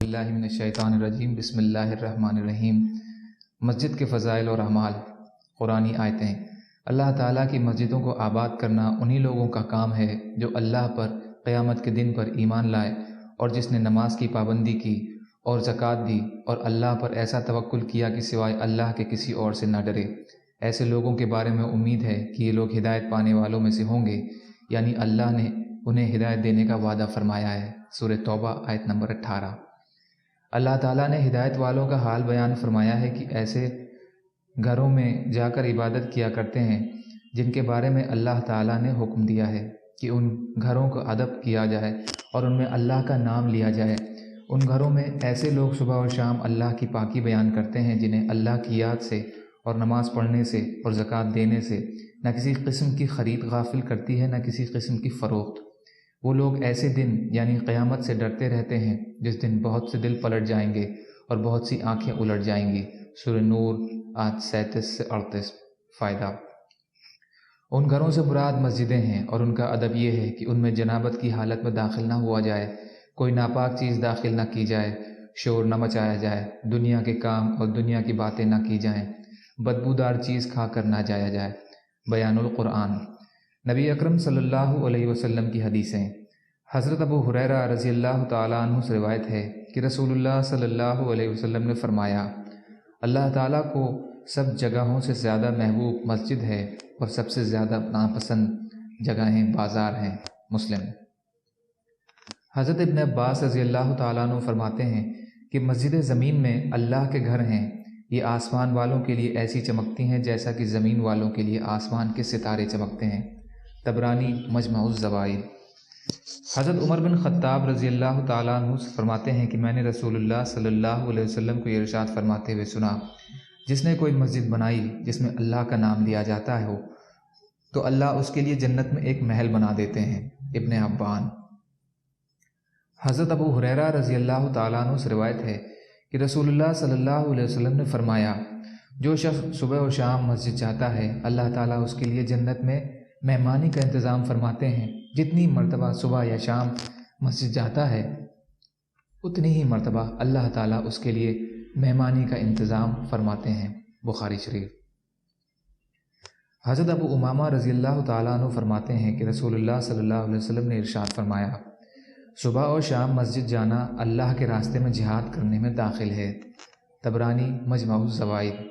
باللہ من الشیطان الرجیم بسم اللہ الرحمن الرحیم۔ مسجد کے فضائل اور اعمال۔ قرآنی آیتیں۔ اللہ تعالیٰ کی مسجدوں کو آباد کرنا انہی لوگوں کا کام ہے جو اللہ پر قیامت کے دن پر ایمان لائے اور جس نے نماز کی پابندی کی اور زکوٰۃ دی اور اللہ پر ایسا توکل کیا کہ سوائے اللہ کے کسی اور سے نہ ڈرے۔ ایسے لوگوں کے بارے میں امید ہے کہ یہ لوگ ہدایت پانے والوں میں سے ہوں گے، یعنی اللہ نے انہیں ہدایت دینے کا وعدہ فرمایا ہے۔ سورہ توبہ آیت نمبر 18۔ اللہ تعالیٰ نے ہدایت والوں کا حال بیان فرمایا ہے کہ ایسے گھروں میں جا کر عبادت کیا کرتے ہیں جن کے بارے میں اللہ تعالیٰ نے حکم دیا ہے کہ ان گھروں کو ادب کیا جائے اور ان میں اللہ کا نام لیا جائے۔ ان گھروں میں ایسے لوگ صبح اور شام اللہ کی پاکی بیان کرتے ہیں جنہیں اللہ کی یاد سے اور نماز پڑھنے سے اور زکوٰۃ دینے سے نہ کسی قسم کی خرید غافل کرتی ہے نہ کسی قسم کی فروخت۔ وہ لوگ ایسے دن یعنی قیامت سے ڈرتے رہتے ہیں جس دن بہت سے دل پلٹ جائیں گے اور بہت سی آنکھیں الٹ جائیں گی۔ سورہ نور آیت 37 سے 38۔ فائدہ۔ ان گھروں سے مراد مسجدیں ہیں اور ان کا ادب یہ ہے کہ ان میں جنابت کی حالت میں داخل نہ ہوا جائے، کوئی ناپاک چیز داخل نہ کی جائے، شور نہ مچایا جائے، دنیا کے کام اور دنیا کی باتیں نہ کی جائیں، بدبودار چیز کھا کر نہ جایا جائے۔ بیان القرآن۔ نبی اکرم صلی اللہ علیہ وسلم کی حدیثیں۔ حضرت ابو ہریرہ رضی اللہ تعالیٰ عنہ سے روایت ہے کہ رسول اللہ صلی اللہ علیہ وسلم نے فرمایا، اللہ تعالیٰ کو سب جگہوں سے زیادہ محبوب مسجد ہے اور سب سے زیادہ ناپسند جگہیں بازار ہیں۔ مسلم۔ حضرت ابن عباس رضی اللہ تعالیٰ عنہ فرماتے ہیں کہ مسجد زمین میں اللہ کے گھر ہیں، یہ آسمان والوں کے لیے ایسی چمکتی ہیں جیسا کہ زمین والوں کے لیے آسمان کے ستارے چمکتے ہیں۔ طبرانی مجمع الزوائد۔ حضرت عمر بن خطاب رضی اللہ تعالیٰ عنہ فرماتے ہیں کہ میں نے رسول اللہ صلی اللہ علیہ وسلم کو یہ ارشاد فرماتے ہوئے سنا، جس نے کوئی مسجد بنائی جس میں اللہ کا نام لیا جاتا ہے تو اللہ اس کے لیے جنت میں ایک محل بنا دیتے ہیں۔ ابن حبان۔ حضرت ابو ہریرہ رضی اللہ تعالیٰ عنہ سے روایت ہے کہ رسول اللہ صلی اللہ علیہ وسلم نے فرمایا، جو شخص صبح اور شام مسجد جاتا ہے اللہ تعالیٰ اس کے لیے جنت میں مہمانی کا انتظام فرماتے ہیں۔ جتنی مرتبہ صبح یا شام مسجد جاتا ہے اتنی ہی مرتبہ اللہ تعالیٰ اس کے لیے مہمانی کا انتظام فرماتے ہیں۔ بخاری شریف۔ حضرت ابو امامہ رضی اللہ تعالیٰ عنہ فرماتے ہیں کہ رسول اللہ صلی اللہ علیہ وسلم نے ارشاد فرمایا، صبح اور شام مسجد جانا اللہ کے راستے میں جہاد کرنے میں داخل ہے۔ طبرانی مجمع الزوائد۔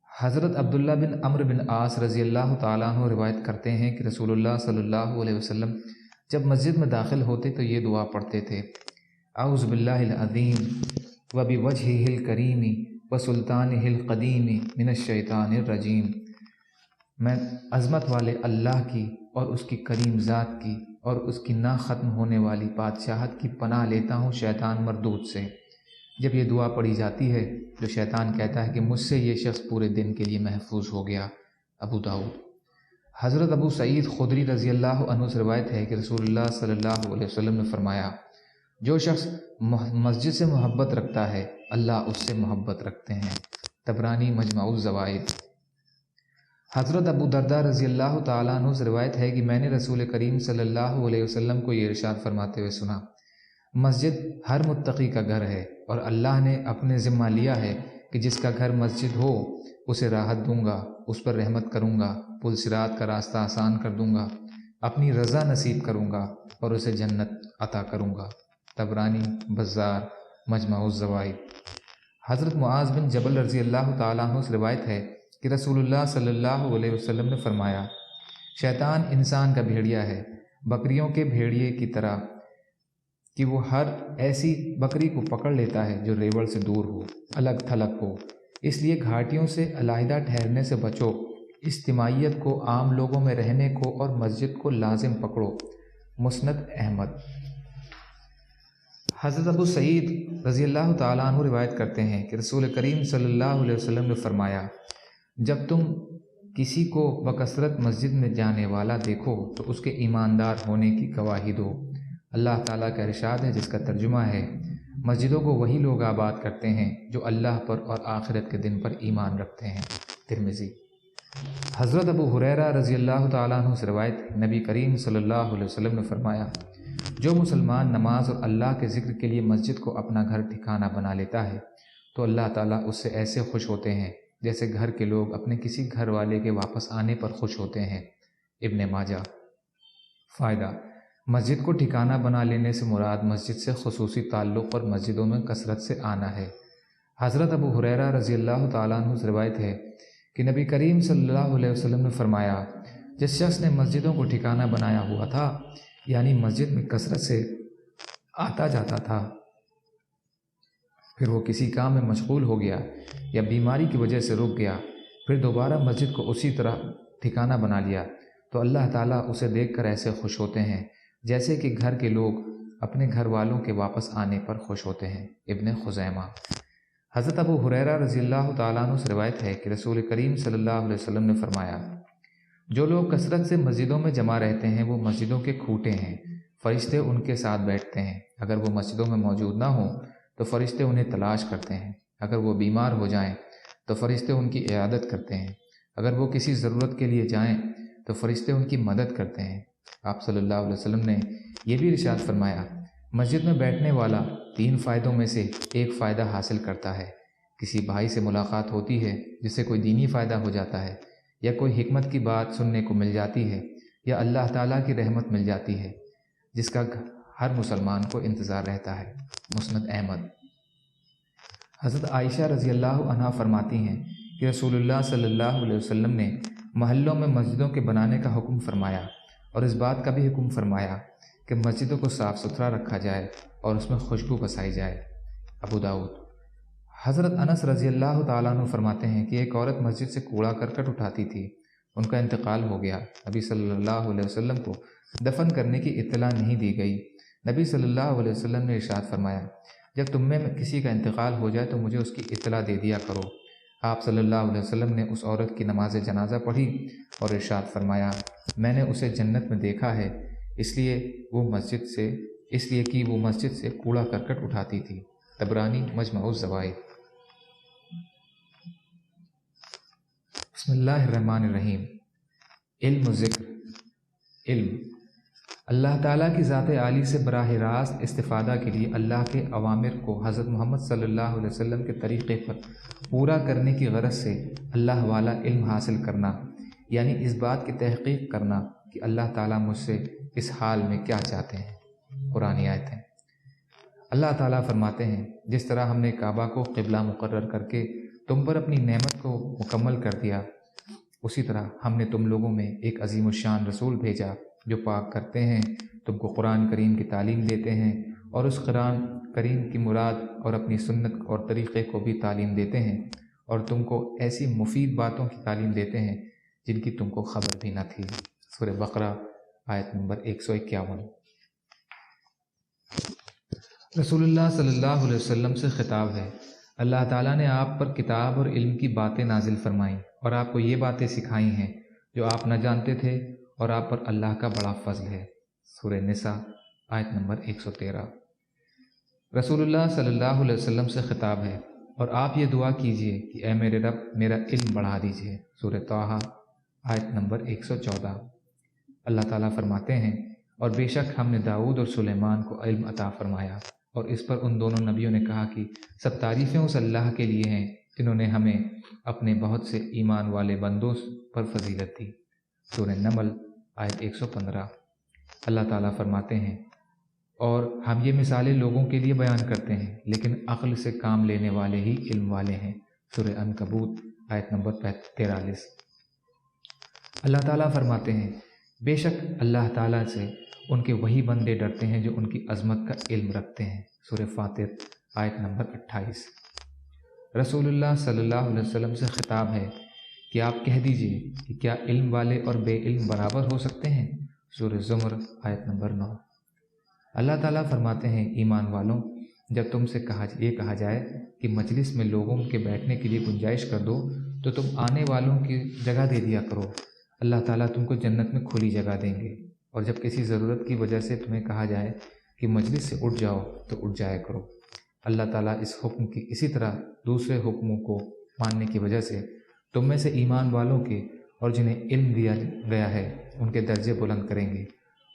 حضرت عبداللہ بن عمرو بن عاص رضی اللہ تعالیٰ عنہ روایت کرتے ہیں کہ رسول اللہ صلی اللہ علیہ وسلم جب مسجد میں داخل ہوتے تو یہ دعا پڑھتے تھے، اعوذ باللہ العظیم وبوجہہ الکریم وسلطانہ القدیم من الشیطان الرجیم۔ میں عظمت والے اللہ کی اور اس کی کریم ذات کی اور اس کی نہ ختم ہونے والی بادشاہت کی پناہ لیتا ہوں شیطان مردود سے۔ جب یہ دعا پڑھی جاتی ہے جو شیطان کہتا ہے کہ مجھ سے یہ شخص پورے دن کے لیے محفوظ ہو گیا۔ ابو داؤد۔ حضرت ابو سعید خدری رضی اللہ عنہ سے روایت ہے کہ رسول اللہ صلی اللہ علیہ وسلم نے فرمایا، جو شخص مسجد سے محبت رکھتا ہے اللہ اس سے محبت رکھتے ہیں۔ طبرانی مجمع الزوائد۔ حضرت ابو درداء رضی اللہ تعالیٰ عنہ سے روایت ہے کہ میں نے رسول کریم صلی اللہ علیہ وسلم کو یہ ارشاد فرماتے ہوئے سنا، مسجد ہر متقی کا گھر ہے اور اللہ نے اپنے ذمہ لیا ہے کہ جس کا گھر مسجد ہو اسے راحت دوں گا، اس پر رحمت کروں گا، پل صراط کا راستہ آسان کر دوں گا، اپنی رضا نصیب کروں گا اور اسے جنت عطا کروں گا۔ طبرانی بزار مجمع الزوائد۔ حضرت معاذ بن جبل رضی اللہ تعالیٰ عنہ سے روایت ہے کہ رسول اللہ صلی اللہ علیہ وسلم نے فرمایا، شیطان انسان کا بھیڑیا ہے، بکریوں کے بھیڑیے کی طرح کہ وہ ہر ایسی بکری کو پکڑ لیتا ہے جو ریوڑ سے دور ہو، الگ تھلگ ہو، اس لیے گھاٹیوں سے علیحدہ ٹھہرنے سے بچو، اجتماعیت کو، عام لوگوں میں رہنے کو اور مسجد کو لازم پکڑو۔ مسند احمد۔ حضرت ابو سعید رضی اللہ تعالیٰ عنہ روایت کرتے ہیں کہ رسول کریم صلی اللہ علیہ وسلم نے فرمایا، جب تم کسی کو بکثرت مسجد میں جانے والا دیکھو تو اس کے ایماندار ہونے کی گواہی دو۔ اللہ تعالیٰ کا ارشاد ہے جس کا ترجمہ ہے، مسجدوں کو وہی لوگ آباد کرتے ہیں جو اللہ پر اور آخرت کے دن پر ایمان رکھتے ہیں۔ ترمذی۔ حضرت ابو ہریرہ رضی اللہ تعالیٰ عنہ سے روایت، نبی کریم صلی اللہ علیہ وسلم نے فرمایا، جو مسلمان نماز اور اللہ کے ذکر کے لیے مسجد کو اپنا گھر ٹھکانہ بنا لیتا ہے تو اللہ تعالیٰ اس سے ایسے خوش ہوتے ہیں جیسے گھر کے لوگ اپنے کسی گھر والے کے واپس آنے پر خوش ہوتے ہیں۔ ابن ماجہ۔ فائدہ: مسجد کو ٹھکانہ بنا لینے سے مراد مسجد سے خصوصی تعلق اور مسجدوں میں کثرت سے آنا ہے۔ حضرت ابو ہریرہ رضی اللہ تعالیٰ عنہ سے روایت ہے کہ نبی کریم صلی اللہ علیہ وسلم نے فرمایا، جس شخص نے مسجدوں کو ٹھکانہ بنایا ہوا تھا، یعنی مسجد میں کثرت سے آتا جاتا تھا، پھر وہ کسی کام میں مشغول ہو گیا یا بیماری کی وجہ سے رک گیا، پھر دوبارہ مسجد کو اسی طرح ٹھکانہ بنا لیا، تو اللہ تعالیٰ اسے دیکھ کر ایسے خوش ہوتے ہیں جیسے کہ گھر کے لوگ اپنے گھر والوں کے واپس آنے پر خوش ہوتے ہیں۔ ابن خزیمہ۔ حضرت ابو ہریرہ رضی اللہ تعالیٰ عنہ سے روایت ہے کہ رسول کریم صلی اللہ علیہ وسلم نے فرمایا، جو لوگ کثرت سے مسجدوں میں جمع رہتے ہیں وہ مسجدوں کے کھوٹے ہیں، فرشتے ان کے ساتھ بیٹھتے ہیں، اگر وہ مسجدوں میں موجود نہ ہوں تو فرشتے انہیں تلاش کرتے ہیں، اگر وہ بیمار ہو جائیں تو فرشتے ان کی عیادت کرتے ہیں، اگر وہ کسی ضرورت کے لیے جائیں تو فرشتے ان کی مدد کرتے ہیں۔ آپ صلی اللہ علیہ وسلم نے یہ بھی ارشاد فرمایا، مسجد میں بیٹھنے والا 3 فائدوں میں سے ایک فائدہ حاصل کرتا ہے، کسی بھائی سے ملاقات ہوتی ہے جس سے کوئی دینی فائدہ ہو جاتا ہے، یا کوئی حکمت کی بات سننے کو مل جاتی ہے، یا اللہ تعالیٰ کی رحمت مل جاتی ہے جس کا ہر مسلمان کو انتظار رہتا ہے۔ مسند احمد۔ حضرت عائشہ رضی اللہ عنہا فرماتی ہیں کہ رسول اللہ صلی اللہ علیہ وسلم نے محلوں میں مسجدوں کے بنانے کا حکم فرمایا اور اس بات کا بھی حکم فرمایا کہ مسجدوں کو صاف ستھرا رکھا جائے اور اس میں خوشبو بسائی جائے۔ ابو داؤد۔ حضرت انس رضی اللہ تعالیٰ عنہ فرماتے ہیں کہ ایک عورت مسجد سے کوڑا کرکٹ اٹھاتی تھی، ان کا انتقال ہو گیا، نبی صلی اللہ علیہ وسلم کو دفن کرنے کی اطلاع نہیں دی گئی۔ نبی صلی اللہ علیہ وسلم نے ارشاد فرمایا، جب تم میں کسی کا انتقال ہو جائے تو مجھے اس کی اطلاع دے دیا کرو۔ آپ صلی اللہ علیہ وسلم نے اس عورت کی نماز جنازہ پڑھی اور ارشاد فرمایا، میں نے اسے جنت میں دیکھا ہے اس لیے کہ وہ مسجد سے کوڑا کرکٹ اٹھاتی تھی۔ طبرانی مجمع الزوائد۔ بسم اللہ الرحمن الرحیم۔ علم و ذکر۔ علم اللہ تعالیٰ کی ذات عالی سے براہ راست استفادہ کے لیے اللہ کے اوامر کو حضرت محمد صلی اللہ علیہ وسلم کے طریقے پر پورا کرنے کی غرض سے اللہ والا علم حاصل کرنا، یعنی اس بات کی تحقیق کرنا کہ اللہ تعالیٰ مجھ سے اس حال میں کیا چاہتے ہیں۔ قرآن آیتیں۔ اللہ تعالیٰ فرماتے ہیں، جس طرح ہم نے کعبہ کو قبلہ مقرر کر کے تم پر اپنی نعمت کو مکمل کر دیا، اسی طرح ہم نے تم لوگوں میں ایک عظیم الشان رسول بھیجا جو پاک کرتے ہیں، تم کو قرآن کریم کی تعلیم دیتے ہیں اور اس قرآن کریم کی مراد اور اپنی سنت اور طریقے کو بھی تعلیم دیتے ہیں، اور تم کو ایسی مفید باتوں کی تعلیم دیتے ہیں جن کی تم کو خبر بھی نہ تھی۔ سورہ بقرہ آیت نمبر 151۔ رسول اللہ صلی اللہ علیہ وسلم سے خطاب ہے، اللہ تعالیٰ نے آپ پر کتاب اور علم کی باتیں نازل فرمائیں اور آپ کو یہ باتیں سکھائی ہیں جو آپ نہ جانتے تھے، اور آپ پر اللہ کا بڑا فضل ہے۔ سورہ نساء آیت نمبر 113۔ رسول اللہ صلی اللہ علیہ وسلم سے خطاب ہے، اور آپ یہ دعا کیجئے کہ اے میرے رب میرا علم بڑھا دیجئے۔ سورہ طٰہٰ آیت نمبر 114۔ اللہ تعالیٰ فرماتے ہیں، اور بے شک ہم نے داؤد اور سلیمان کو علم عطا فرمایا، اور اس پر ان دونوں نبیوں نے کہا کہ سب تعریفیں اس اللہ کے لیے ہیں جنہوں نے ہمیں اپنے بہت سے ایمان والے بندوں پر فضیلت دی۔ سورہ نمل آیت 115۔ اللہ تعالیٰ فرماتے ہیں، اور ہم یہ مثالیں لوگوں کے لیے بیان کرتے ہیں لیکن عقل سے کام لینے والے ہی علم والے ہیں۔ سورہ عنکبوت آیت نمبر 43۔ اللہ تعالیٰ فرماتے ہیں، بے شک اللہ تعالیٰ سے ان کے وہی بندے ڈرتے ہیں جو ان کی عظمت کا علم رکھتے ہیں۔ سورہ فاطر آیت نمبر 28۔ رسول اللہ صلی اللہ علیہ وسلم سے خطاب ہے کہ آپ کہہ دیجئے کہ کیا علم والے اور بے علم برابر ہو سکتے ہیں؟ سورہ زمر آیت نمبر 9۔ اللہ تعالیٰ فرماتے ہیں، ایمان والوں، جب تم سے یہ کہا جائے کہ مجلس میں لوگوں کے بیٹھنے کے لیے گنجائش کر دو تو تم آنے والوں کی جگہ دے دیا کرو، اللہ تعالیٰ تم کو جنت میں کھلی جگہ دیں گے۔ اور جب کسی ضرورت کی وجہ سے تمہیں کہا جائے کہ مجلس سے اٹھ جاؤ تو اٹھ جایا کرو۔ اللہ تعالیٰ اس حکم کی اسی طرح دوسرے حکموں کو ماننے کی وجہ سے تم میں سے ایمان والوں کے اور جنہیں علم دیا گیا ہے ان کے درجے بلند کریں گے،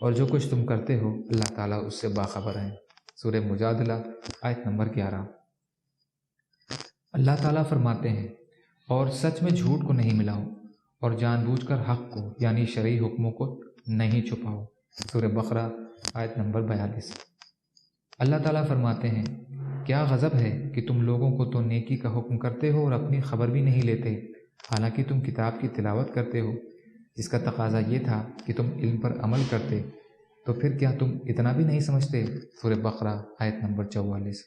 اور جو کچھ تم کرتے ہو اللہ تعالیٰ اس سے باخبر ہے۔ سورہ مجادلہ آیت نمبر 11۔ اللہ تعالیٰ فرماتے ہیں، اور سچ میں جھوٹ کو نہیں ملاؤ اور جان بوجھ کر حق کو یعنی شرعی حکموں کو نہیں چھپاؤ۔ سورہ بقرہ آیت نمبر 42۔ اللہ تعالیٰ فرماتے ہیں، کیا غضب ہے کہ تم لوگوں کو تو نیکی کا حکم کرتے ہو اور اپنی خبر بھی نہیں لیتے، حالانکہ تم کتاب کی تلاوت کرتے ہو، جس کا تقاضا یہ تھا کہ تم علم پر عمل کرتے، تو پھر کیا تم اتنا بھی نہیں سمجھتے؟ سورہ بقرہ آیت نمبر 44۔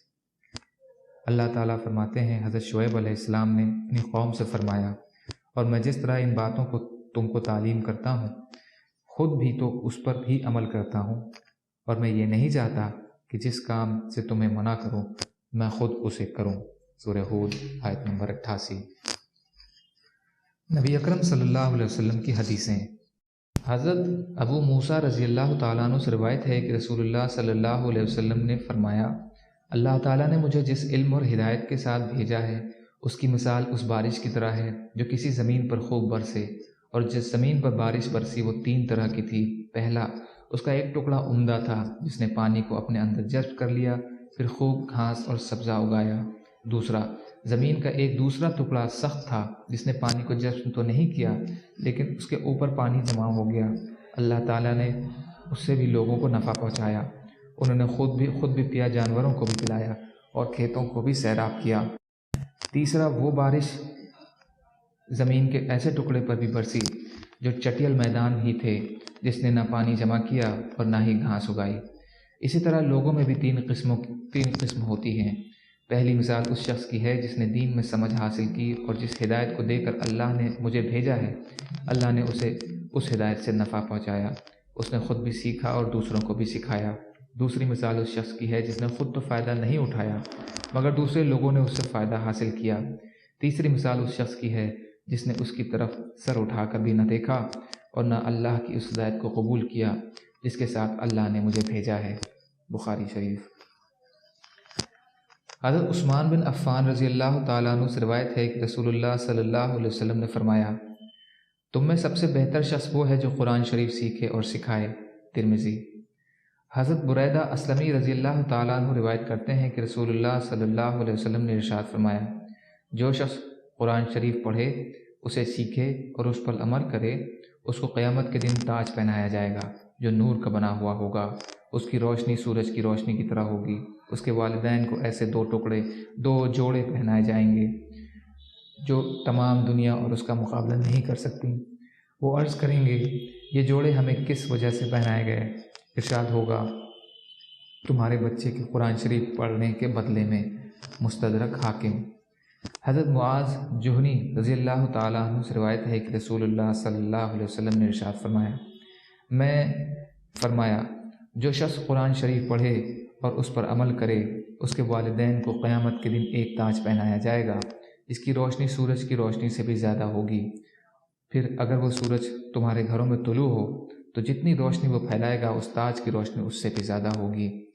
اللہ تعالیٰ فرماتے ہیں، حضرت شعیب علیہ السلام نے اپنی قوم سے فرمایا، اور میں جس طرح ان باتوں کو تم کو تعلیم کرتا ہوں خود بھی تو اس پر بھی عمل کرتا ہوں، اور میں یہ نہیں چاہتا کہ جس کام سے تمہیں منع کروں میں خود اسے کروں۔ سورہ ہود آیت نمبر 88۔ نبی اکرم صلی اللہ علیہ وسلم کی حدیثیں۔ حضرت ابو موسیٰ رضی اللہ تعالیٰ عنہ سے روایت ہے کہ رسول اللہ صلی اللہ علیہ وسلم نے فرمایا، اللہ تعالیٰ نے مجھے جس علم اور ہدایت کے ساتھ بھیجا ہے اس کی مثال اس بارش کی طرح ہے جو کسی زمین پر خوب برسے، اور جس زمین پر بارش برسی وہ 3 طرح کی تھی۔ پہلا، اس کا ایک ٹکڑا عمدہ تھا جس نے پانی کو اپنے اندر جذب کر لیا، پھر خوب گھاس اور سبزہ اگایا۔ دوسرا، زمین کا ایک دوسرا ٹکڑا سخت تھا جس نے پانی کو جذب تو نہیں کیا لیکن اس کے اوپر پانی جمع ہو گیا۔ اللہ تعالیٰ نے اس سے بھی لوگوں کو نفع پہنچایا، انہوں نے خود بھی پیا، جانوروں کو بھی پلایا اور کھیتوں کو بھی سیراب کیا۔ تیسرا، وہ بارش زمین کے ایسے ٹکڑے پر بھی برسی جو چٹیل میدان ہی تھے، جس نے نہ پانی جمع کیا اور نہ ہی گھاس اگائی۔ اسی طرح لوگوں میں بھی تین قسم ہوتی ہیں۔ پہلی مثال اس شخص کی ہے جس نے دین میں سمجھ حاصل کی اور جس ہدایت کو دے کر اللہ نے مجھے بھیجا ہے اللہ نے اسے اس ہدایت سے نفع پہنچایا، اس نے خود بھی سیکھا اور دوسروں کو بھی سکھایا۔ دوسری مثال اس شخص کی ہے جس نے خود تو فائدہ نہیں اٹھایا مگر دوسرے لوگوں نے اس سے فائدہ حاصل کیا۔ تیسری مثال اس شخص کی ہے جس نے اس کی طرف سر اٹھا کر بھی نہ دیکھا اور نہ اللہ کی اس ہدایت کو قبول کیا جس کے ساتھ اللہ نے مجھے بھیجا ہے۔ بخاری شریف۔ حضرت عثمان بن عفان رضی اللہ تعالیٰ عنہ سے روایت ہے کہ رسول اللہ صلی اللہ علیہ وسلم نے فرمایا، تم میں سب سے بہتر شخص وہ ہے جو قرآن شریف سیکھے اور سکھائے۔ ترمذی۔ حضرت بریدہ اسلمی رضی اللہ تعالیٰ عنہ روایت کرتے ہیں کہ رسول اللہ صلی اللہ علیہ وسلم نے ارشاد فرمایا، جو شخص قرآن شریف پڑھے، اسے سیکھے اور اس پر عمل کرے، اس کو قیامت کے دن تاج پہنایا جائے گا جو نور کا بنا ہوا ہوگا، اس کی روشنی سورج کی روشنی کی طرح ہوگی۔ اس کے والدین کو ایسے 2 جوڑے پہنائے جائیں گے جو تمام دنیا اور اس کا مقابلہ نہیں کر سکتی۔ وہ عرض کریں گے، یہ جوڑے ہمیں کس وجہ سے پہنائے گئے؟ ارشاد ہوگا، تمہارے بچے کے قرآن شریف پڑھنے کے بدلے میں۔ مستدرک حاکم۔ حضرت معاذ جہنی رضی اللہ تعالیٰ عنہ سے روایت ہے کہ رسول اللہ صلی اللہ علیہ وسلم نے ارشاد فرمایا، جو شخص قرآن شریف پڑھے اور اس پر عمل کرے، اس کے والدین کو قیامت کے دن ایک تاج پہنایا جائے گا، اس کی روشنی سورج کی روشنی سے بھی زیادہ ہوگی۔ پھر اگر وہ سورج تمہارے گھروں میں طلوع ہو تو جتنی روشنی وہ پھیلائے گا اس تاج کی روشنی اس سے بھی زیادہ ہوگی۔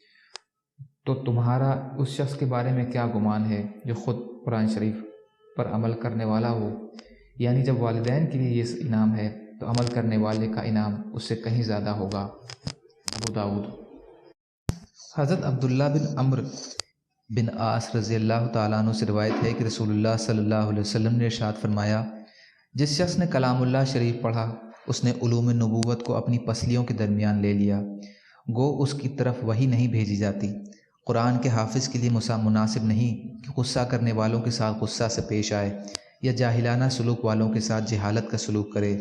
تو تمہارا اس شخص کے بارے میں کیا گمان ہے جو خود قرآن شریف پر عمل کرنے والا ہو؟ یعنی جب والدین کے لیے یہ انعام ہے تو عمل کرنے والے کا انعام اس سے کہیں زیادہ ہوگا۔ ابو داؤد۔ حضرت عبداللہ بن عمرو بن عاص رضی اللہ تعالیٰ عنہ سے روایت ہے کہ رسول اللہ صلی اللہ علیہ وسلم نے ارشاد فرمایا، جس شخص نے کلام اللہ شریف پڑھا اس نے علوم نبوت کو اپنی پسلیوں کے درمیان لے لیا، گو اس کی طرف وحی نہیں بھیجی جاتی۔ قرآن کے حافظ کے لیے مناسب نہیں کہ غصہ کرنے والوں کے ساتھ غصہ سے پیش آئے یا جاہلانہ سلوک والوں کے ساتھ جہالت کا سلوک کرے،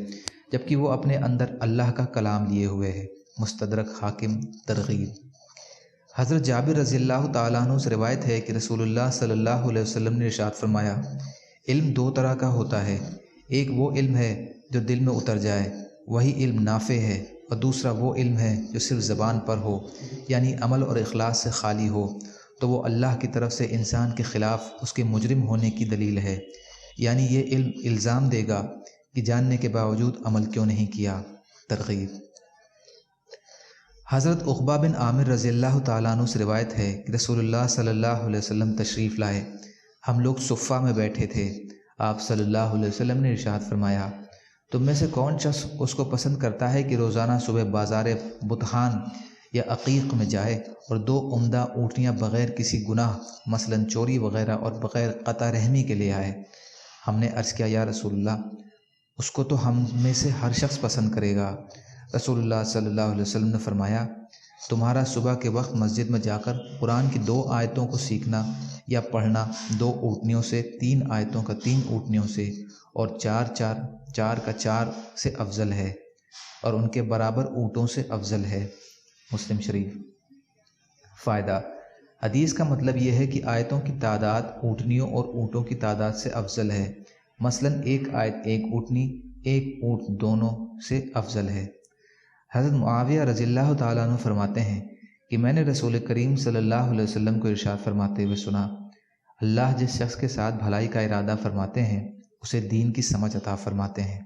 جبکہ وہ اپنے اندر اللہ کا کلام لیے ہوئے ہے۔ مستدرک حاکم۔ ترغیب۔ حضرت جابر رضی اللہ تعالیٰ عنہ سے روایت ہے کہ رسول اللہ صلی اللہ علیہ وسلم نے ارشاد فرمایا، علم 2 طرح کا ہوتا ہے، ایک وہ علم ہے جو دل میں اتر جائے، وہی علم نافع ہے، اور دوسرا وہ علم ہے جو صرف زبان پر ہو، یعنی عمل اور اخلاص سے خالی ہو، تو وہ اللہ کی طرف سے انسان کے خلاف اس کے مجرم ہونے کی دلیل ہے، یعنی یہ علم الزام دے گا کہ جاننے کے باوجود عمل کیوں نہیں کیا۔ ترغیب۔ حضرت عقبہ بن عامر رضی اللہ تعالیٰ عنہ سے روایت ہے کہ رسول اللہ صلی اللہ علیہ وسلم تشریف لائے، ہم لوگ صفہ میں بیٹھے تھے، آپ صلی اللہ علیہ وسلم نے ارشاد فرمایا، تم میں سے کون شخص اس کو پسند کرتا ہے کہ روزانہ صبح بازار بطحان یا عقیق میں جائے اور 2 عمدہ اونٹنیاں بغیر کسی گناہ مثلا چوری وغیرہ اور بغیر قطع رحمی کے لے آئے؟ ہم نے عرض کیا یا رسول اللہ، اس کو تو ہم میں سے ہر شخص پسند کرے گا۔ رسول اللہ صلی اللہ علیہ وسلم نے فرمایا، تمہارا صبح کے وقت مسجد میں جا کر قرآن کی 2 آیتوں کو سیکھنا یا پڑھنا 2 اونٹنیوں سے، 3 آیتوں کا 3 اونٹنیوں سے اور 4 کا 4 سے افضل ہے، اور ان کے برابر اونٹوں سے افضل ہے۔ مسلم شریف۔ فائدہ: حدیث کا مطلب یہ ہے کہ آیتوں کی تعداد اونٹنیوں اور اونٹوں کی تعداد سے افضل ہے۔ مثلا 1 آیت 1 اونٹنی، 1 اونٹ دونوں سے افضل ہے۔ حضرت معاویہ رضی اللہ تعالیٰ عنہ فرماتے ہیں کہ میں نے رسول کریم صلی اللہ علیہ وسلم کو ارشاد فرماتے ہوئے سنا، اللہ جس شخص کے ساتھ بھلائی کا ارادہ فرماتے ہیں اسے دین کی سمجھ عطا فرماتے ہیں۔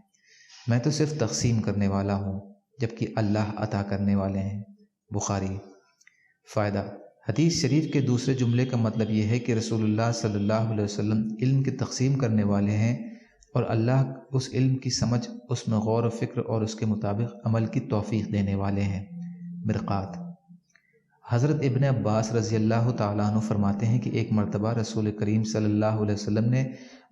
میں تو صرف تقسیم کرنے والا ہوں، جبکہ اللہ عطا کرنے والے ہیں۔ بخاری۔ فائدہ: حدیث شریف کے دوسرے جملے کا مطلب یہ ہے کہ رسول اللہ صلی اللہ علیہ وسلم علم کی تقسیم کرنے والے ہیں، اور اللہ اس علم کی سمجھ، اس میں غور و فکر اور اس کے مطابق عمل کی توفیق دینے والے ہیں۔ مرقات۔ حضرت ابن عباس رضی اللہ تعالیٰ عنہ فرماتے ہیں کہ ایک مرتبہ رسول کریم صلی اللہ علیہ وسلم نے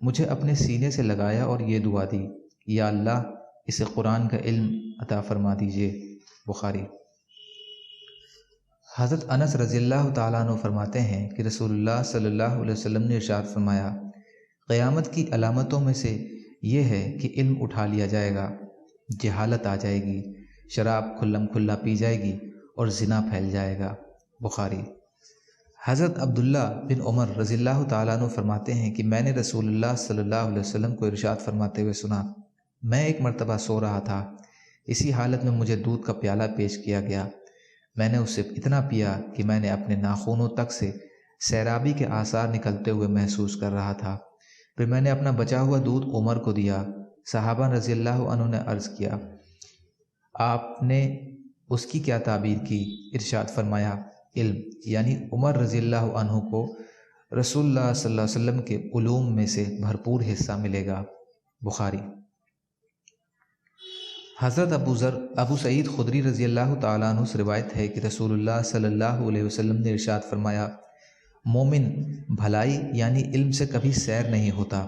مجھے اپنے سینے سے لگایا اور یہ دعا دی، یا اللہ اسے قرآن کا علم عطا فرما دیجیے۔ بخاری۔ حضرت انس رضی اللہ تعالیٰ عنہ فرماتے ہیں کہ رسول اللہ صلی اللہ علیہ وسلم نے ارشاد فرمایا، قیامت کی علامتوں میں سے یہ ہے کہ علم اٹھا لیا جائے گا، جہالت آ جائے گی، شراب کھلم کھلا پی جائے گی اور زنا پھیل جائے گا۔ بخاری۔ حضرت عبداللہ بن عمر رضی اللہ تعالیٰ عنہ فرماتے ہیں کہ میں نے رسول اللہ صلی اللہ علیہ وسلم کو ارشاد فرماتے ہوئے سنا، میں ایک مرتبہ سو رہا تھا، اسی حالت میں مجھے دودھ کا پیالہ پیش کیا گیا، میں نے اسے اتنا پیا کہ میں نے اپنے ناخنوں تک سے سیرابی کے آثار نکلتے ہوئے محسوس کر رہا تھا۔ پھر میں نے اپنا بچا ہوا دودھ عمر کو دیا۔ صحابہ رضی اللہ عنہ نے عرض کیا، آپ نے اس کی کیا تعبیر کی؟ ارشاد فرمایا، علم، یعنی عمر رضی اللہ عنہ کو رسول اللہ صلی اللہ علیہ وسلم کے علوم میں سے بھرپور حصہ ملے گا۔ بخاری۔ حضرت ابو سعید خدری رضی اللہ تعالیٰ عنہ سے روایت ہے کہ رسول اللہ صلی اللہ علیہ وسلم نے ارشاد فرمایا، مومن بھلائی یعنی علم سے کبھی سیر نہیں ہوتا،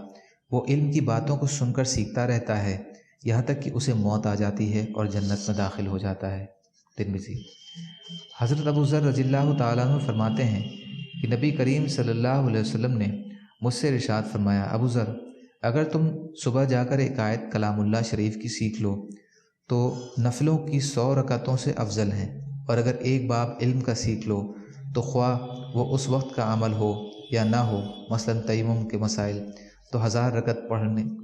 وہ علم کی باتوں کو سن کر سیکھتا رہتا ہے یہاں تک کہ اسے موت آ جاتی ہے اور جنت میں داخل ہو جاتا ہے۔ ترمذی۔ حضرت ابو ذر رضی اللہ تعالیٰ عنہ فرماتے ہیں کہ نبی کریم صلی اللہ علیہ وسلم نے مجھ سے ارشاد فرمایا، ابو ذر، اگر تم صبح جا کر ایک آیت کلام اللہ شریف کی سیکھ لو تو نفلوں کی 100 رکعتوں سے افضل ہیں، اور اگر ایک باب علم کا سیکھ لو تو خواہ وہ اس وقت کا عمل ہو یا نہ ہو، مثلا تیمم کے مسائل، تو 1000 رکعت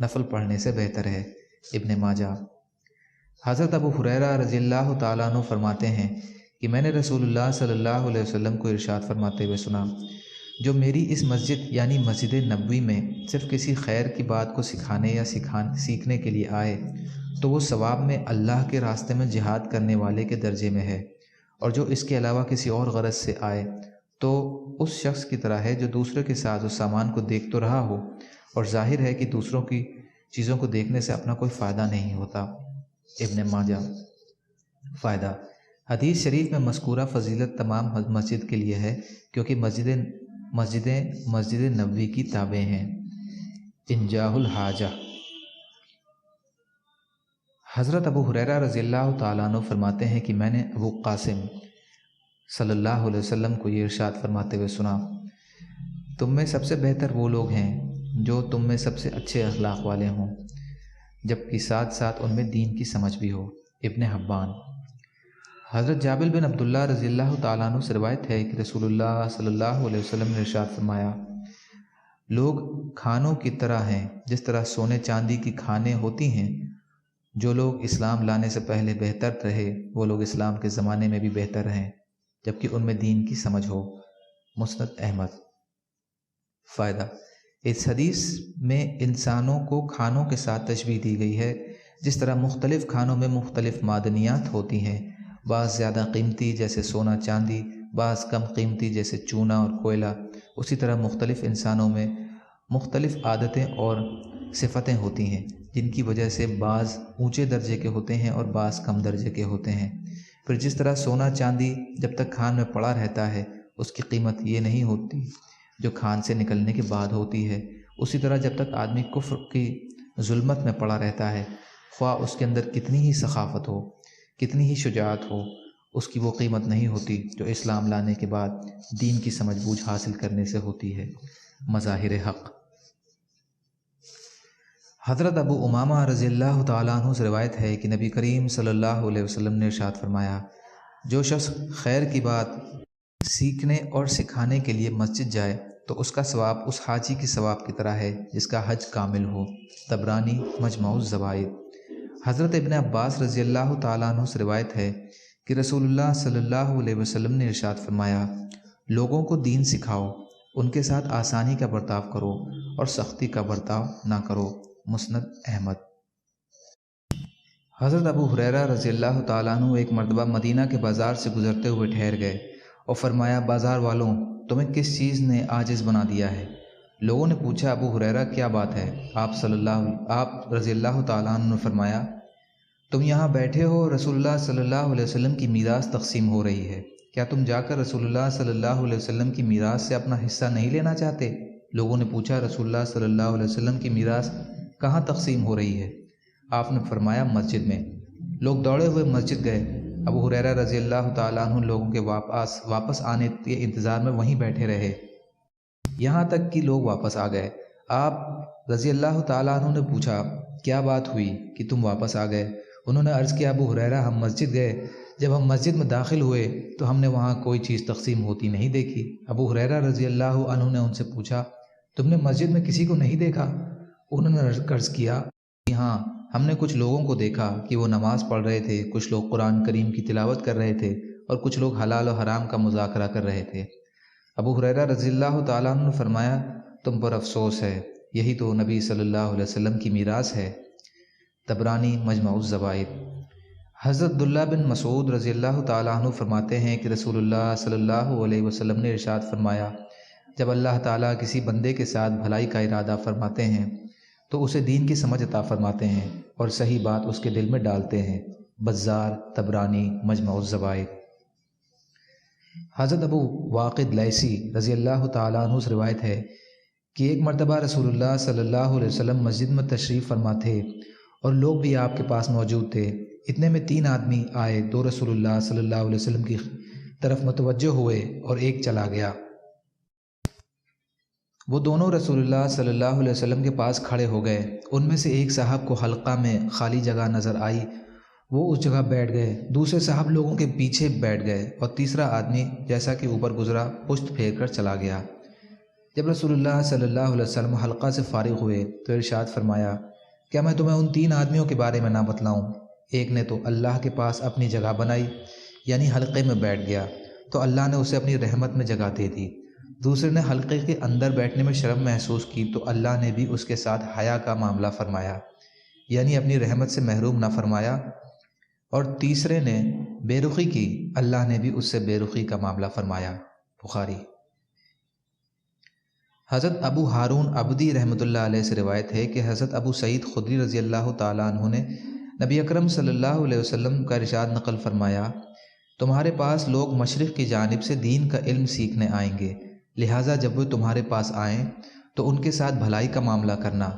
نفل پڑھنے سے بہتر ہے۔ ابن ماجہ۔ حضرت ابو ہریرہ رضی اللہ تعالیٰ عنہ فرماتے ہیں کہ میں نے رسول اللہ صلی اللہ علیہ وسلم کو ارشاد فرماتے ہوئے سنا، جو میری اس مسجد یعنی مسجد نبوی میں صرف کسی خیر کی بات کو سکھانے یا سیکھنے کے لیے آئے تو وہ ثواب میں اللہ کے راستے میں جہاد کرنے والے کے درجے میں ہے، اور جو اس کے علاوہ کسی اور غرض سے آئے تو اس شخص کی طرح ہے جو دوسرے کے ساتھ اس سامان کو دیکھ تو رہا ہو، اور ظاہر ہے کہ دوسروں کی چیزوں کو دیکھنے سے اپنا کوئی فائدہ نہیں ہوتا۔ ابن ماجہ۔ فائدہ: حدیث شریف میں مذکورہ فضیلت تمام مسجد کے لیے ہے، کیونکہ مسجدیں مسجد نبوی کی تابع ہیں۔ انجاہ الحاجہ۔ حضرت ابو ہریرہ رضی اللہ تعالیٰ عنہ فرماتے ہیں کہ میں نے ابو قاسم صلی اللہ علیہ وسلم کو یہ ارشاد فرماتے ہوئے سنا، تم میں سب سے بہتر وہ لوگ ہیں جو تم میں سب سے اچھے اخلاق والے ہوں، جبکہ ساتھ ساتھ ان میں دین کی سمجھ بھی ہو۔ ابن حبان۔ حضرت جابر بن عبداللہ رضی اللہ تعالیٰ عنہ سے روایت ہے کہ رسول اللہ صلی اللہ علیہ وسلم نے ارشاد فرمایا، لوگ کھانوں کی طرح ہیں، جس طرح سونے چاندی کی کھانیں ہوتی ہیں، جو لوگ اسلام لانے سے پہلے بہتر رہے وہ لوگ اسلام کے زمانے میں بھی بہتر رہیں، جبکہ ان میں دین کی سمجھ ہو۔ مسند احمد۔ فائدہ: اس حدیث میں انسانوں کو کھانوں کے ساتھ تشبیہ دی گئی ہے، جس طرح مختلف کھانوں میں مختلف معدنیات ہوتی ہیں، بعض زیادہ قیمتی جیسے سونا چاندی، بعض کم قیمتی جیسے چونا اور کوئلہ، اسی طرح مختلف انسانوں میں مختلف عادتیں اور صفتیں ہوتی ہیں، جن کی وجہ سے بعض اونچے درجے کے ہوتے ہیں اور بعض کم درجے کے ہوتے ہیں۔ پھر جس طرح سونا چاندی جب تک کھان میں پڑا رہتا ہے اس کی قیمت یہ نہیں ہوتی جو کھان سے نکلنے کے بعد ہوتی ہے، اسی طرح جب تک آدمی کفر کی ظلمت میں پڑا رہتا ہے، خواہ اس کے اندر کتنی ہی سخاوت ہو، کتنی ہی شجاعت ہو، اس کی وہ قیمت نہیں ہوتی جو اسلام لانے کے بعد دین کی سمجھ بوجھ حاصل کرنے سے ہوتی ہے۔ مظاہر حق۔ حضرت ابو امامہ رضی اللہ تعالیٰ عنہ سے روایت ہے کہ نبی کریم صلی اللہ علیہ وسلم نے ارشاد فرمایا، جو شخص خیر کی بات سیکھنے اور سکھانے کے لیے مسجد جائے تو اس کا ثواب اس حاجی کے ثواب کی طرح ہے جس کا حج کامل ہو۔ طبرانی مجمع الزوائد۔ حضرت ابن عباس رضی اللہ تعالیٰ عنہ سے روایت ہے کہ رسول اللہ صلی اللہ علیہ وسلم نے ارشاد فرمایا، لوگوں کو دین سکھاؤ، ان کے ساتھ آسانی کا برتاؤ کرو اور سختی کا برتاؤ نہ کرو۔ مسند احمد۔ حضرت ابو ہریرہ رضی اللہ تعالیٰ عنہ ایک مرتبہ مدینہ کے بازار سے گزرتے ہوئے ٹھہر گئے اور فرمایا، بازار والوں، تمہیں کس چیز نے عاجز بنا دیا ہے؟ لوگوں نے پوچھا، ابو ہریرہ کیا بات ہے؟ آپ رضی اللہ تعالیٰ عنہ نے فرمایا، تم یہاں بیٹھے ہو، رسول اللہ صلی اللہ علیہ وسلم کی میراث تقسیم ہو رہی ہے، کیا تم جا کر رسول اللہ صلی اللہ علیہ وسلم کی میراث سے اپنا حصہ نہیں لینا چاہتے؟ لوگوں نے پوچھا، رسول اللہ صلی اللہ علیہ وسلم کی میراث کہاں تقسیم ہو رہی ہے؟ آپ نے فرمایا، مسجد میں۔ لوگ دوڑے ہوئے مسجد گئے۔ ابو ہریرہ رضی اللہ تعالیٰ عنہ لوگوں کے واپس آنے کے انتظار میں وہیں بیٹھے رہے، یہاں تک کہ لوگ واپس آ گئے۔ آپ رضی اللہ تعالیٰ عنہ نے پوچھا، کیا بات ہوئی کہ تم واپس آ گئے؟ انہوں نے عرض کیا، ابو ہریرہ، ہم مسجد گئے، جب ہم مسجد میں داخل ہوئے تو ہم نے وہاں کوئی چیز تقسیم ہوتی نہیں دیکھی۔ ابو ہریرہ رضی اللہ عنہ نے ان سے پوچھا، تم نے مسجد میں کسی کو نہیں دیکھا؟ انہوں نے عرض کیا، ہاں، ہم نے کچھ لوگوں کو دیکھا کہ وہ نماز پڑھ رہے تھے، کچھ لوگ قرآن کریم کی تلاوت کر رہے تھے اور کچھ لوگ حلال و حرام کا مذاکرہ کر رہے تھے۔ ابو ہریرہ رضی اللہ تعالیٰ عنہ نے فرمایا، تم پر افسوس ہے، یہی تو نبی صلی اللہ علیہ وسلم کی میراث ہے۔ طبرانی مجمع الزوائد۔ حضرت عبداللہ بن مسعود رضی اللہ تعالیٰ عنہ فرماتے ہیں کہ رسول اللہ صلی اللہ علیہ وسلم نے ارشاد فرمایا، جب اللہ تعالیٰ کسی بندے کے ساتھ بھلائی کا ارادہ فرماتے ہیں تو اسے دین کی سمجھ عطا فرماتے ہیں اور صحیح بات اس کے دل میں ڈالتے ہیں۔ بزار، طبرانی مجمع الزوائد۔ حضرت ابو واقد لیثی رضی اللہ تعالیٰ عنہ سے روایت ہے کہ ایک مرتبہ رسول اللہ صلی اللہ علیہ وسلم مسجد میں تشریف فرما تھے اور لوگ بھی آپ کے پاس موجود تھے۔ اتنے میں 3 آدمی آئے، 2 رسول اللہ صلی اللہ علیہ وسلم کی طرف متوجہ ہوئے اور ایک چلا گیا۔ وہ دونوں رسول اللہ صلی اللہ علیہ وسلم کے پاس کھڑے ہو گئے۔ ان میں سے ایک صاحب کو حلقہ میں خالی جگہ نظر آئی، وہ اس جگہ بیٹھ گئے۔ دوسرے صاحب لوگوں کے پیچھے بیٹھ گئے اور تیسرا آدمی جیسا کہ اوپر گزرا پشت پھیر کر چلا گیا۔ جب رسول اللہ صلی اللہ علیہ وسلم حلقہ سے فارغ ہوئے تو ارشاد فرمایا، کیا میں تمہیں ان 3 آدمیوں کے بارے میں نہ بتلاؤں؟ ایک نے تو اللہ کے پاس اپنی جگہ بنائی، یعنی حلقے میں بیٹھ گیا تو اللہ نے اسے اپنی رحمت میں جگہ دے دی۔ دوسرے نے حلقے کے اندر بیٹھنے میں شرم محسوس کی تو اللہ نے بھی اس کے ساتھ حیا کا معاملہ فرمایا، یعنی اپنی رحمت سے محروم نہ فرمایا۔ اور تیسرے نے بے رخی کی، اللہ نے بھی اس سے بے رخی کا معاملہ فرمایا۔ بخاری۔ حضرت ابو ہارون عبدی رحمۃ اللہ علیہ سے روایت ہے کہ حضرت ابو سعید خدری رضی اللہ تعالیٰ عنہ نے نبی اکرم صلی اللہ علیہ وسلم کا ارشاد نقل فرمایا، تمہارے پاس لوگ مشرق کی جانب سے دین کا علم سیکھنے آئیں گے، لہٰذا جب وہ تمہارے پاس آئیں تو ان کے ساتھ بھلائی کا معاملہ کرنا۔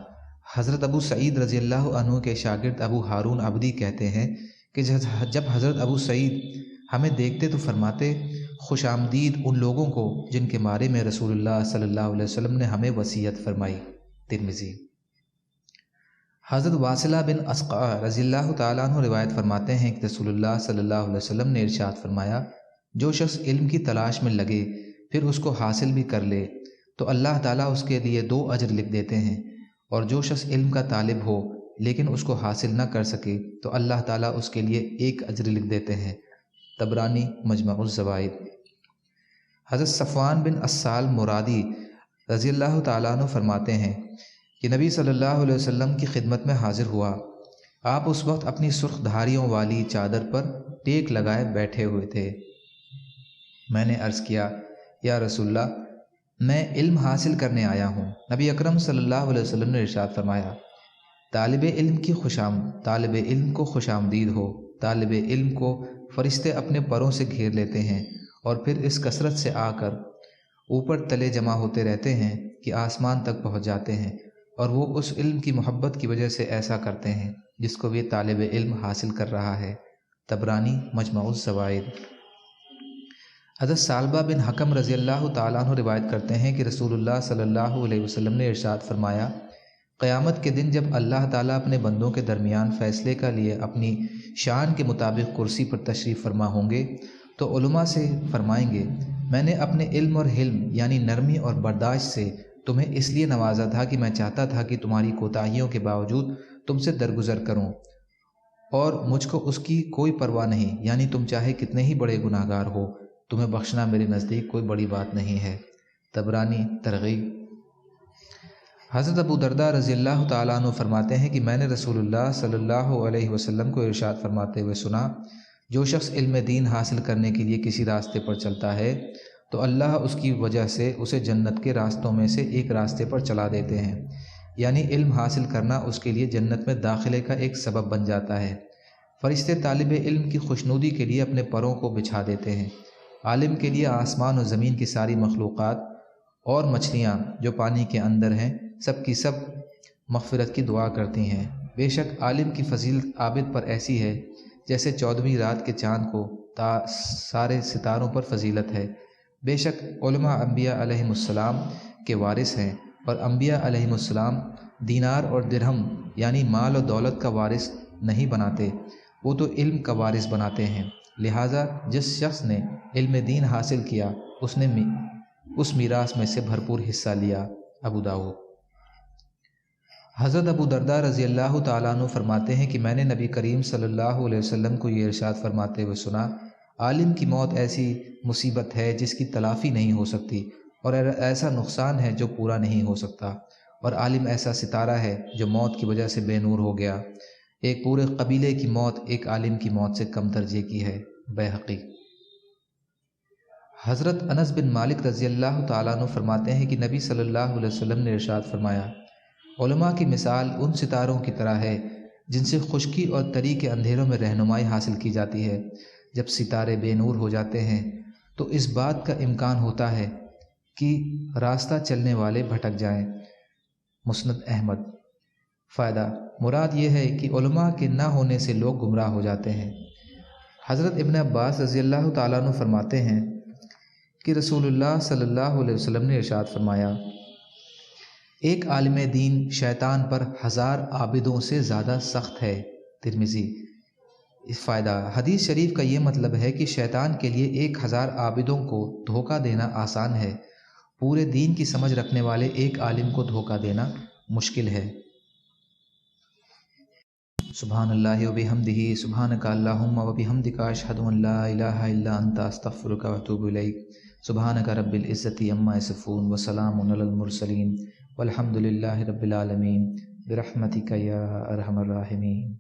حضرت ابو سعید رضی اللہ عنہ کے شاگرد ابو ہارون عبدی کہتے ہیں کہ جب حضرت ابو سعید ہمیں دیکھتے تو فرماتے، خوش آمدید ان لوگوں کو جن کے بارے میں رسول اللہ صلی اللہ علیہ وسلم نے ہمیں وصیت فرمائی۔ ترمذی۔ حضرت واصلہ بن اسقع رضی اللہ تعالیٰ عنہ روایت فرماتے ہیں کہ رسول اللہ صلی اللہ علیہ وسلم نے ارشاد فرمایا، جو شخص علم کی تلاش میں لگے پھر اس کو حاصل بھی کر لے تو اللہ تعالیٰ اس کے لیے 2 اجر لکھ دیتے ہیں، اور جو شخص علم کا طالب ہو لیکن اس کو حاصل نہ کر سکے تو اللہ تعالیٰ اس کے لیے 1 اجر لکھ دیتے ہیں۔ طبرانی مجمع الزوائد۔ حضرت صفوان بن اسال مرادی رضی اللہ تعالیٰ عنہ فرماتے ہیں کہ نبی صلی اللہ علیہ وسلم کی خدمت میں حاضر ہوا۔ آپ اس وقت اپنی سرخ دھاریوں والی چادر پر ٹیک لگائے بیٹھے ہوئے تھے۔ میں نے عرض کیا، یا رسول اللہ، میں علم حاصل کرنے آیا ہوں۔ نبی اکرم صلی اللہ علیہ وسلم نے ارشاد فرمایا، طالب علم کو خوش آمدید ہو۔ طالب علم کو فرشتے اپنے پروں سے گھیر لیتے ہیں اور پھر اس کثرت سے آ کر اوپر تلے جمع ہوتے رہتے ہیں کہ آسمان تک پہنچ جاتے ہیں، اور وہ اس علم کی محبت کی وجہ سے ایسا کرتے ہیں جس کو یہ طالب علم حاصل کر رہا ہے۔ طبرانی مجمع الزوائد۔ حضرت ثعلبہ بن حکم رضی اللہ تعالیٰ عنہ روایت کرتے ہیں کہ رسول اللہ صلی اللہ علیہ وسلم نے ارشاد فرمایا، قیامت کے دن جب اللہ تعالیٰ اپنے بندوں کے درمیان فیصلے کا لیے اپنی شان کے مطابق کرسی پر تشریف فرما ہوں گے تو علماء سے فرمائیں گے، میں نے اپنے علم اور حلم یعنی نرمی اور برداشت سے تمہیں اس لیے نوازا تھا کہ میں چاہتا تھا کہ تمہاری کوتاہیوں کے باوجود تم سے درگزر کروں، اور مجھ کو اس کی کوئی پرواہ نہیں، یعنی تم چاہے کتنے ہی بڑے گناہ گار ہو، تمہیں بخشنا میرے نزدیک کوئی بڑی بات نہیں ہے۔ طبرانی ترغیب۔ حضرت ابو درداء رضی اللہ تعالیٰ عنہ فرماتے ہیں کہ میں نے رسول اللہ صلی اللہ علیہ وسلم کو ارشاد فرماتے ہوئے سنا، جو شخص علم دین حاصل کرنے کے لیے کسی راستے پر چلتا ہے تو اللہ اس کی وجہ سے اسے جنت کے راستوں میں سے ایک راستے پر چلا دیتے ہیں، یعنی علم حاصل کرنا اس کے لیے جنت میں داخلے کا ایک سبب بن جاتا ہے۔ فرشتے طالب علم کی خوشنودی کے لیے اپنے پروں کو بچھا دیتے ہیں۔ عالم کے لیے آسمان و زمین کی ساری مخلوقات اور مچھلیاں جو پانی کے اندر ہیں سب کی سب مغفرت کی دعا کرتی ہیں۔ بے شک عالم کی فضیلت عابد پر ایسی ہے جیسے 14ویں رات کے چاند کو سارے ستاروں پر فضیلت ہے۔ بے شک علماء انبیاء علیہم السلام کے وارث ہیں، اور انبیاء علیہم السلام دینار اور درہم یعنی مال و دولت کا وارث نہیں بناتے، وہ تو علم کا وارث بناتے ہیں۔ لہٰذا جس شخص نے علم دین حاصل کیا اس نے اس میراث میں سے بھرپور حصہ لیا۔ ابو داؤد۔ حضرت ابو درداء رضی اللہ تعالیٰ عنہ فرماتے ہیں کہ میں نے نبی کریم صلی اللہ علیہ وسلم کو یہ ارشاد فرماتے ہوئے سنا، عالم کی موت ایسی مصیبت ہے جس کی تلافی نہیں ہو سکتی، اور ایسا نقصان ہے جو پورا نہیں ہو سکتا، اور عالم ایسا ستارہ ہے جو موت کی وجہ سے بے نور ہو گیا۔ ایک پورے قبیلے کی موت ایک عالم کی موت سے کم درجے کی ہے۔ بیہقی۔ حضرت انس بن مالک رضی اللہ تعالیٰ عنہ فرماتے ہیں کہ نبی صلی اللہ علیہ وسلم نے ارشاد فرمایا، علماء کی مثال ان ستاروں کی طرح ہے جن سے خشکی اور تری کے اندھیروں میں رہنمائی حاصل کی جاتی ہے۔ جب ستارے بے نور ہو جاتے ہیں تو اس بات کا امکان ہوتا ہے کہ راستہ چلنے والے بھٹک جائیں۔ مسند احمد۔ فائدہ: مراد یہ ہے کہ علماء کے نہ ہونے سے لوگ گمراہ ہو جاتے ہیں۔ حضرت ابن عباس رضی اللہ تعالیٰ عنہ فرماتے ہیں کہ رسول اللہ صلی اللہ علیہ وسلم نے ارشاد فرمایا، ایک عالم دین شیطان پر 1000 عابدوں سے زیادہ سخت ہے۔ ترمذی۔ فائدہ: حدیث شریف کا یہ مطلب ہے کہ شیطان کے لیے 1000 عابدوں کو دھوکہ دینا آسان ہے، پورے دین کی سمجھ رکھنے والے ایک عالم کو دھوکہ دینا مشکل ہے۔ سبحان اللہ و بحمدہ، سبحانک اللہم و بحمدک، اشہد ان لا الہ الا انت، استغفرک و اتوب الیک۔ سبحانک رب العزت عما یصفون وسلام علی المرسلین والحمد للہ رب العالمین، برحمتک یا ارحم الراحمین۔